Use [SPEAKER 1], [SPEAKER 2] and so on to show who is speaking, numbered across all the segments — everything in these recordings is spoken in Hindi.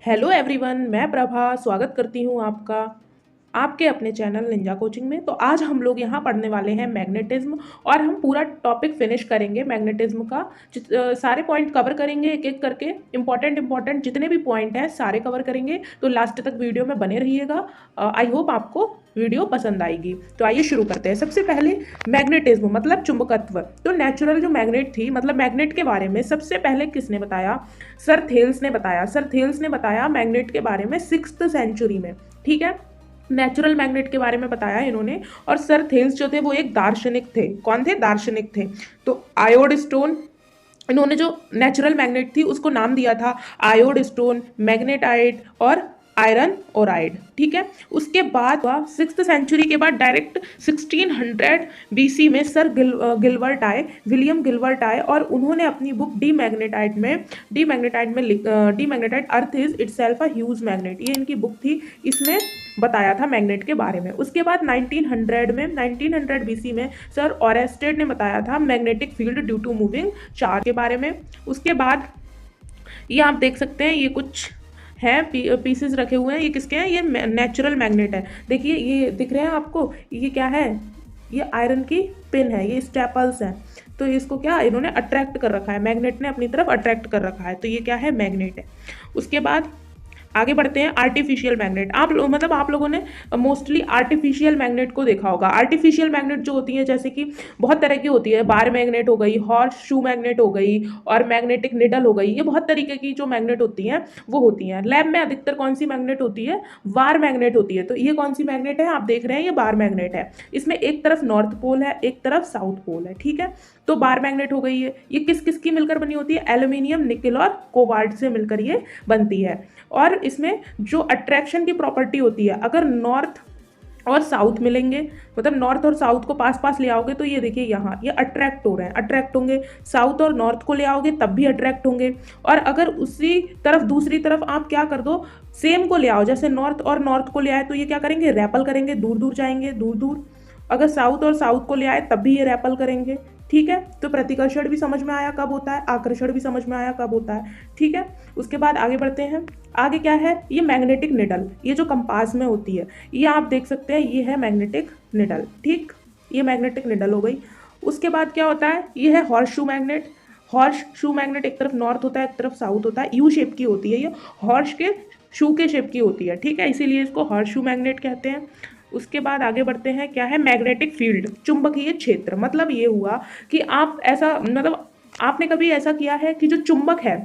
[SPEAKER 1] हेलो एवरीवन, मैं प्रभा स्वागत करती हूँ आपका आपके अपने चैनल निंजा कोचिंग में। तो आज हम लोग यहाँ पढ़ने वाले हैं मैग्नेटिज्म और हम पूरा टॉपिक फिनिश करेंगे मैग्नेटिज्म का। सारे पॉइंट कवर करेंगे एक एक करके। इंपॉर्टेंट जितने भी पॉइंट हैं सारे कवर करेंगे, तो लास्ट तक वीडियो में बने रहिएगा। आई होप आपको वीडियो पसंद आएगी। तो आइए शुरू करते हैं। सबसे पहले मैग्नेटिज्म मतलब चुंबकत्व। तो नेचुरल जो मैग्नेट थी, मतलब मैग्नेट के बारे में सबसे पहले किसने बताया? सर थेल्स ने बताया। सर थेल्स ने बताया मैग्नेट के बारे में 6th सेंचुरी में। ठीक है, नेचुरल मैग्नेट के बारे में बताया इन्होंने। और सर थेल्स जो थे वो एक दार्शनिक थे। कौन थे? दार्शनिक थे। तो आयोड स्टोन, इन्होंने जो नेचुरल मैग्नेट थी उसको नाम दिया था आयोड स्टोन, मैग्नेटाइट और आयरन ओराइड। ठीक है, उसके बाद 6th सेंचुरी के बाद डायरेक्ट 1600 बीसी में सर गिलबर्ट आए, विलियम गिलबर्ट आए, और उन्होंने अपनी book D magnetite earth is itself a huge magnet, ये इनकी बुक थी। इसमें बताया था मैग्नेट के बारे में। उसके बाद 1900 बीसी में सर ऑरेस्टेड ने बताया था magnetic field due to moving charge के बारे में। उसके बाद ये आप देख सकते हैं, ये कुछ हैं पीसेस रखे हुए हैं। ये किसके हैं? ये नेचुरल मैग्नेट है। देखिए ये दिख रहे हैं आपको, ये क्या है? ये आयरन की पिन है, ये स्टेपल्स हैं। तो इसको क्या इन्होंने अट्रैक्ट कर रखा है, मैग्नेट ने अपनी तरफ अट्रैक्ट कर रखा है। तो ये क्या है? मैग्नेट है। उसके बाद आगे बढ़ते हैं। आर्टिफिशियल मैग्नेट, आप लोगों ने मोस्टली आर्टिफिशियल मैग्नेट को देखा होगा। आर्टिफिशियल मैग्नेट जो होती है, जैसे कि बहुत तरह की होती है, बार मैग्नेट हो गई, हॉर्स शू मैग्नेट हो गई, और मैग्नेटिक निडल हो गई। ये बहुत तरीके की जो मैग्नेट होती हैं वो होती हैं। लैब में अधिकतर कौन सी मैग्नेट होती है? बार मैग्नेट होती है। तो ये कौन सी मैग्नेट है? आप देख रहे हैं ये बार मैग्नेट है। इसमें एक तरफ नॉर्थ पोल है, एक तरफ साउथ पोल है। ठीक है, तो बार मैग्नेट हो गई है। ये किस किस की मिलकर बनी होती है? एल्यूमिनियम, निकल और कोबाल्ट से मिलकर ये बनती है। और इसमें जो अट्रैक्शन की प्रॉपर्टी होती है, अगर नॉर्थ और साउथ मिलेंगे, मतलब नॉर्थ और साउथ को पास पास ले आओगे, तो ये देखिए यहाँ ये अट्रैक्ट हो रहे हैं, अट्रैक्ट होंगे। साउथ और नॉर्थ को ले आओगे तब भी अट्रैक्ट होंगे। और अगर उसी तरफ दूसरी तरफ आप क्या कर दो, सेम को ले आओ, जैसे नॉर्थ और नॉर्थ को ले आए, तो ये क्या करेंगे? रैपल करेंगे, दूर दूर जाएंगे, दूर दूर। अगर साउथ और साउथ को ले आए तब भी ये रैपल करेंगे। ठीक है, तो प्रतिकर्षण भी समझ में आया कब होता है, आकर्षण भी समझ में आया कब होता है। ठीक है, उसके बाद आगे बढ़ते हैं। आगे क्या है? ये मैग्नेटिक निडल, ये जो कंपास में होती है, ये आप देख सकते हैं, ये है मैग्नेटिक निडल। ठीक, ये मैग्नेटिक निडल हो गई। उसके बाद क्या होता है? ये है horse shoe magnet. Horse shoe magnet एक तरफ नॉर्थ होता है, एक तरफ साउथ होता है, यू शेप की होती है, ये हॉर्स के शू के शेप की होती है। ठीक है, इसीलिए इसको हॉर्स शू मैग्नेट कहते हैं। उसके बाद आगे बढ़ते हैं। क्या है? मैग्नेटिक फील्ड, चुंबकीय क्षेत्र। मतलब ये हुआ कि आप ऐसा, मतलब आपने कभी ऐसा किया है कि जो चुंबक है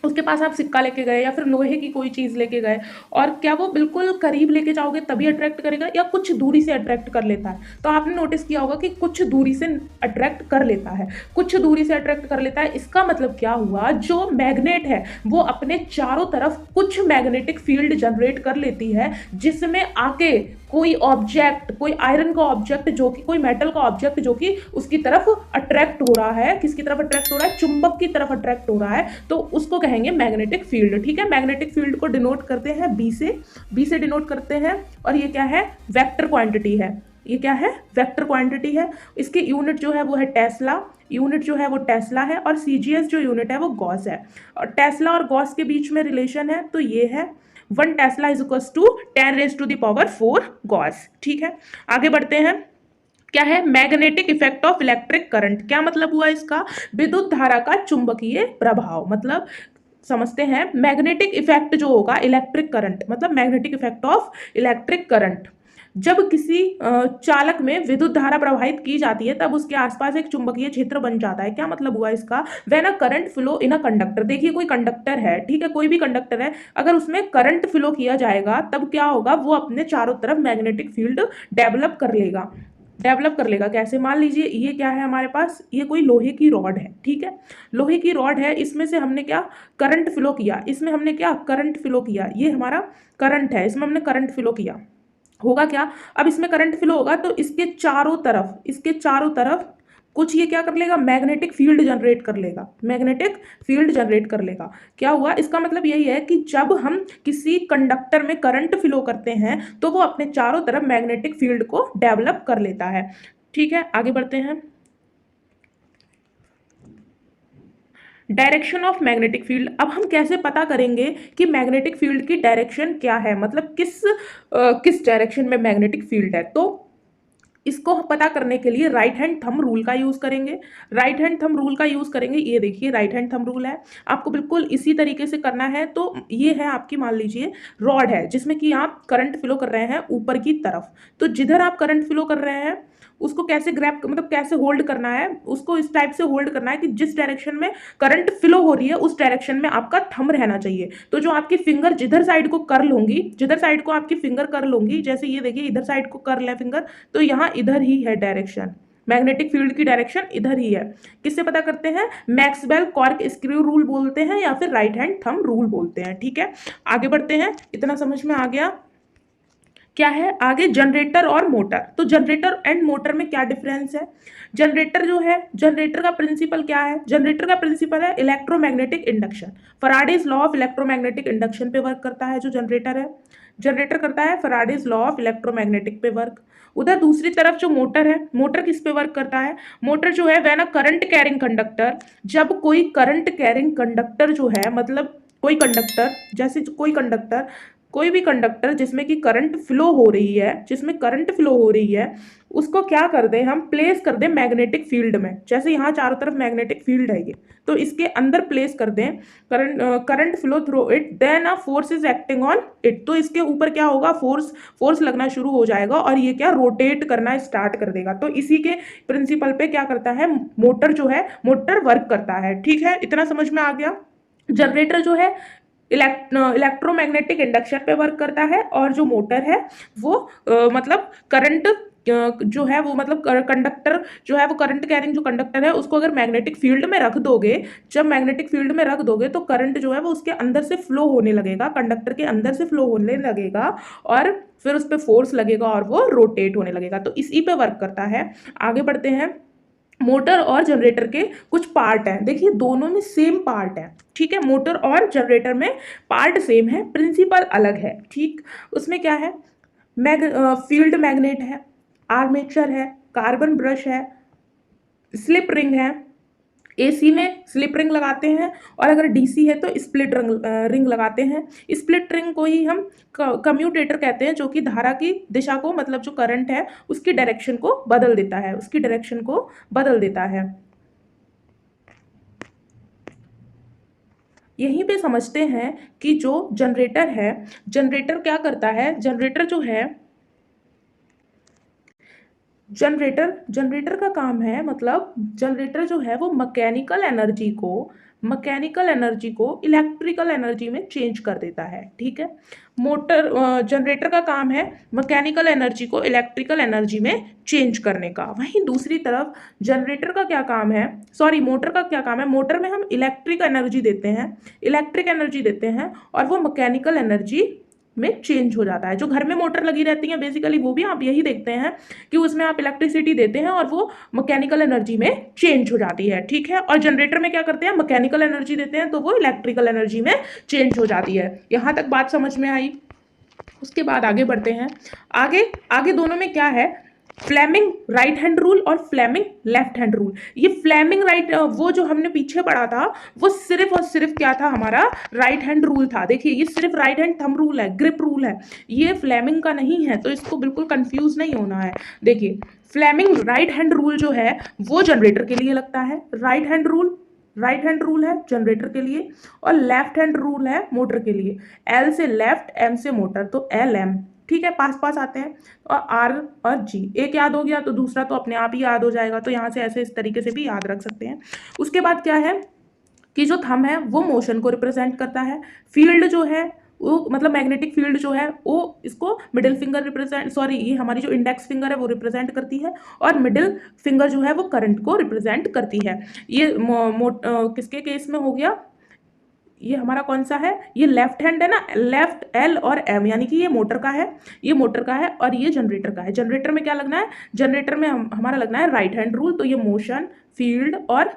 [SPEAKER 1] उसके पास आप सिक्का लेके गए या फिर लोहे की कोई चीज़ लेके गए, और क्या वो बिल्कुल करीब लेके जाओगे तभी अट्रैक्ट करेगा, या कुछ दूरी से अट्रैक्ट कर लेता है? तो आपने नोटिस किया होगा कि कुछ दूरी से अट्रैक्ट कर लेता है, कुछ दूरी से अट्रैक्ट कर लेता है। इसका मतलब क्या हुआ? जो मैग्नेट है वो अपने चारों तरफ कुछ मैग्नेटिक फील्ड जनरेट कर लेती है, जिसमें आके कोई ऑब्जेक्ट, कोई आयरन का ऑब्जेक्ट, जो कि कोई मेटल का ऑब्जेक्ट जो कि उसकी तरफ अट्रैक्ट हो रहा है। किसकी तरफ अट्रैक्ट हो रहा है? चुंबक की तरफ अट्रैक्ट हो रहा है, तो उसको कहेंगे मैग्नेटिक फील्ड। ठीक है, मैग्नेटिक फील्ड को डिनोट करते हैं बी से, बी से डिनोट करते हैं। और ये क्या है? वेक्टर क्वांटिटी है। ये क्या है? वेक्टर क्वांटिटी है। इसकी यूनिट जो है वो है टेस्ला, यूनिट जो है वो टेस्ला है। और सीजीएस जो यूनिट है वो गॉस है। और टेस्ला और गॉस के बीच में रिलेशन है, तो ये है 1 tesla is equal to 10⁴ gauss. ठीक है, आगे बढ़ते हैं। क्या है? Magnetic effect of electric current. क्या मतलब हुआ इसका? विद्युत धारा का चुंबकीय प्रभाव। मतलब समझते हैं, मैग्नेटिक इफेक्ट जो होगा इलेक्ट्रिक करंट, मतलब magnetic effect of electric current. जब किसी चालक में विद्युत धारा प्रवाहित की जाती है तब उसके आसपास एक चुंबकीय क्षेत्र बन जाता है। क्या मतलब हुआ इसका? When a current flow in a conductor. देखिए कोई कंडक्टर है, ठीक है, कोई भी कंडक्टर है, अगर उसमें करंट फ्लो किया जाएगा तब क्या होगा? वो अपने चारों तरफ मैग्नेटिक फील्ड डेवलप कर लेगा। डेवलप कर लेगा कैसे? मान लीजिए ये क्या है हमारे पास? ये कोई लोहे की रॉड है। ठीक है, लोहे की रॉड है, इसमें से हमने क्या करंट फ्लो किया, इसमें हमने क्या करंट फ्लो किया, ये हमारा करंट है, इसमें हमने करंट फ्लो किया। होगा क्या? अब इसमें करंट फ्लो होगा तो इसके चारों तरफ, इसके चारों तरफ कुछ ये क्या कर लेगा? मैग्नेटिक फील्ड जनरेट कर लेगा, मैग्नेटिक फील्ड जनरेट कर लेगा। क्या हुआ? इसका मतलब यही है कि जब हम किसी कंडक्टर में करंट फ्लो करते हैं तो वो अपने चारों तरफ मैग्नेटिक फील्ड को डेवलप कर लेता है। ठीक है, आगे बढ़ते हैं। Direction of magnetic field. अब हम कैसे पता करेंगे कि मैग्नेटिक फील्ड की डायरेक्शन क्या है, मतलब किस डायरेक्शन में मैग्नेटिक फील्ड है। तो इसको पता करने के लिए राइट हैंड थंब रूल का यूज करेंगे। राइट हैंड थंब रूल का यूज करेंगे, ये देखिए राइट हैंड थंब रूल है, आपको बिल्कुल इसी तरीके से करना है। तो ये है आपकी, मान लीजिए रॉड है जिसमें कि आप करंट फ्लो कर रहे हैं ऊपर की तरफ। तो जिधर आप करंट फ्लो कर रहे हैं उसको कैसे ग्रैप, मतलब कैसे होल्ड करना है, उसको इस टाइप से होल्ड करना है कि जिस डायरेक्शन में करंट फ्लो हो रही है उस डायरेक्शन में आपका थंब रहना चाहिए। तो जो आपकी फिंगर जिधर साइड को कर लूंगी, जिधर साइड को आपकी फिंगर कर लूंगी, जैसे ये देखिए इधर साइड को कर ले फिंगर, तो यहाँ इधर ही है डायरेक्शन, मैग्नेटिक फील्ड की डायरेक्शन इधर ही है। किससे पता करते हैं? मैक्सवेल कॉर्क स्क्रू रूल बोलते हैं या फिर राइट हैंड थंब रूल बोलते हैं। ठीक है, आगे बढ़ते हैं। इतना समझ में आ गया? क्या है आगे? जनरेटर और मोटर। तो जनरेटर एंड मोटर में क्या डिफरेंस है? जनरेटर जो है, जनरेटर का प्रिंसिपल क्या है? जनरेटर का प्रिंसिपल है electromagnetic induction. Faraday's law of electromagnetic induction पे वर्क करता है जो जनरेटर है। जनरेटर करता है फैराडेज लॉ ऑफ इलेक्ट्रोमैग्नेटिक पे वर्क। उधर दूसरी तरफ जो मोटर है, मोटर किस पे वर्क करता है? मोटर जो है वह ना करंट कैरिंग कंडक्टर, जब कोई करंट कैरिंग कंडक्टर जो है, मतलब कोई कंडक्टर, जैसे कोई कंडक्टर, कोई भी कंडक्टर जिसमें कि करंट फ्लो हो रही है, जिसमें करंट फ्लो हो रही है, उसको क्या कर दें हम? प्लेस कर दें मैग्नेटिक फील्ड में। जैसे यहाँ चारों तरफ मैग्नेटिक फील्ड है ये, तो इसके अंदर प्लेस कर दें, current flow through it, then a force is acting on it. तो इसके ऊपर क्या होगा? फोर्स लगना शुरू हो जाएगा और ये क्या, रोटेट करना स्टार्ट कर देगा। तो इसी के प्रिंसिपल पे क्या करता है मोटर जो है, मोटर वर्क करता है। ठीक है, इतना समझ में आ गया? जनरेटर जो है इलेक्ट्रोमैग्नेटिक इंडक्शन पे वर्क करता है, और जो मोटर है वो मतलब करंट जो है वो, मतलब कंडक्टर जो है वो, करंट कैरिंग जो कंडक्टर है उसको अगर मैग्नेटिक फील्ड में रख दोगे, जब मैग्नेटिक फील्ड में रख दोगे तो करंट जो है वो उसके अंदर से फ्लो होने लगेगा, कंडक्टर के अंदर से फ्लो होने लगेगा, और फिर उस पर फोर्स लगेगा और वो रोटेट होने लगेगा। तो इसी पे वर्क करता है। आगे बढ़ते हैं। मोटर और जनरेटर के कुछ पार्ट हैं, देखिए दोनों में सेम पार्ट है। ठीक है, मोटर और जनरेटर में पार्ट सेम है, प्रिंसिपल अलग है। ठीक, उसमें क्या है? फील्ड मैग्नेट है, आर्मेचर है, कार्बन ब्रश है, स्लिप रिंग है। एसी में स्लिप रिंग लगाते हैं, और अगर डीसी है तो स्प्लिट रिंग लगाते हैं। स्प्लिट रिंग को ही हम कम्यूटेटर कहते हैं, जो कि धारा की दिशा को, मतलब जो करंट है उसकी डायरेक्शन को बदल देता है, उसकी डायरेक्शन को बदल देता है। यहीं पे समझते हैं कि जो जनरेटर है, जनरेटर क्या करता है? जनरेटर जो है, जनरेटर का काम है, मतलब जनरेटर जो है वो मैकेनिकल एनर्जी को इलेक्ट्रिकल एनर्जी में चेंज कर देता है। ठीक है, जनरेटर का काम है मैकेनिकल एनर्जी को इलेक्ट्रिकल एनर्जी में चेंज करने का। वहीं दूसरी तरफ जनरेटर का क्या काम है, सॉरी मोटर का क्या काम है? मोटर में हम इलेक्ट्रिक एनर्जी देते हैं और वो मैकेनिकल एनर्जी में चेंज हो जाता है। जो घर में मोटर लगी रहती है बेसिकली वो भी आप यही देखते हैं कि उसमें आप इलेक्ट्रिसिटी देते हैं और वो मैकेनिकल एनर्जी में चेंज हो जाती है। ठीक है, और जनरेटर में क्या करते हैं? मैकेनिकल एनर्जी देते हैं तो वो इलेक्ट्रिकल एनर्जी में चेंज हो जाती है। यहाँ तक बात समझ में आई? उसके बाद आगे बढ़ते हैं। आगे आगे दोनों में क्या है? फ्लेमिंग राइट हैंड रूल और फ्लेमिंग लेफ्ट हैंड रूल। ये फ्लेमिंग राइट, वो जो हमने पीछे पढ़ा था वो सिर्फ और सिर्फ क्या था? हमारा राइट हैंड रूल था। देखिए ये सिर्फ राइट हैंड थंब रूल है, ग्रिप रूल है, ये फ्लेमिंग का नहीं है, तो इसको बिल्कुल कंफ्यूज नहीं होना है। देखिए फ्लेमिंग राइट हैंड रूल जो है वो जनरेटर के लिए लगता है, राइट हैंड रूल है जनरेटर के लिए, और लेफ्ट हैंड रूल है मोटर के लिए। एल से लेफ्ट, एम से मोटर, तो एल एम। ठीक है, पास पास आते हैं। और आर और जी, एक याद हो गया तो दूसरा तो अपने आप ही याद हो जाएगा, तो यहाँ से ऐसे इस तरीके से भी याद रख सकते हैं। उसके बाद क्या है कि जो थंब है वो मोशन को रिप्रेजेंट करता है। फील्ड जो है वो, मतलब मैग्नेटिक फील्ड जो है वो इसको मिडिल फिंगर रिप्रेजेंट, सॉरी ये हमारी जो इंडेक्स फिंगर है वो रिप्रेजेंट करती है, और मिडिल फिंगर जो है वो करंट को रिप्रेजेंट करती है। ये किसके केस में हो गया? ये हमारा कौन सा है? ये लेफ्ट हैंड है ना, लेफ्ट एल और एम, यानी कि ये मोटर का है, ये मोटर का है और ये जनरेटर का है। जनरेटर में क्या लगना है? जनरेटर में हमारा लगना है राइट हैंड रूल, तो ये मोशन, फील्ड और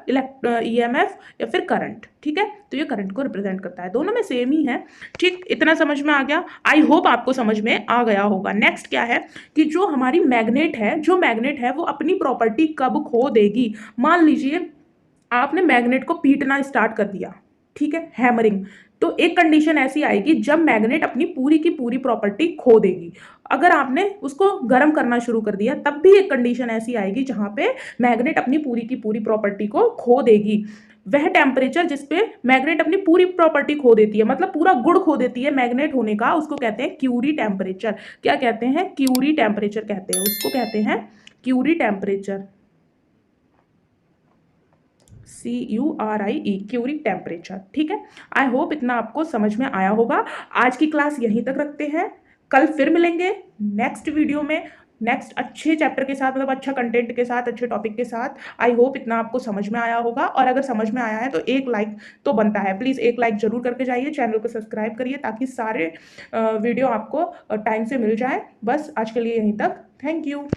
[SPEAKER 1] ईएमएफ या फिर करंट। ठीक है, तो ये करंट को रिप्रेजेंट करता है, दोनों में सेम ही है। ठीक, इतना समझ में आ गया? आई होप आपको समझ में आ गया होगा। नेक्स्ट क्या है कि जो हमारी मैग्नेट है, जो मैग्नेट है वो अपनी प्रॉपर्टी कब खो देगी? मान लीजिए आपने मैग्नेट को पीटना स्टार्ट कर दिया, ठीक है, हैमरिंग, तो एक कंडीशन ऐसी आएगी जब मैग्नेट अपनी पूरी की पूरी प्रॉपर्टी खो देगी। अगर आपने उसको गर्म करना शुरू कर दिया तब भी एक कंडीशन ऐसी आएगी जहां पे मैग्नेट अपनी पूरी की पूरी प्रॉपर्टी को खो देगी। वह टेम्परेचर जिसपे मैग्नेट अपनी पूरी प्रॉपर्टी खो देती है, मतलब पूरा गुण खो देती है मैग्नेट होने का, उसको कहते हैं क्यूरी टेम्परेचर। क्या कहते हैं? क्यूरी टेम्परेचर कहते हैं उसको, कहते हैं क्यूरी टेम्परेचर, CURIE, क्यूरिक टेम्परेचर। ठीक है, आई होप इतना आपको समझ में आया होगा। आज की क्लास यहीं तक रखते हैं, कल फिर मिलेंगे नेक्स्ट वीडियो में, नेक्स्ट अच्छे चैप्टर के साथ, मतलब अच्छा कंटेंट के साथ, अच्छे टॉपिक के साथ। आई होप इतना आपको समझ में आया होगा, और अगर समझ में आया है तो एक लाइक तो बनता है, प्लीज़ एक लाइक जरूर करके जाइए, चैनल को सब्सक्राइब करिए ताकि सारे वीडियो आपको टाइम से मिल जाए। बस आज के लिए यहीं तक, थैंक यू।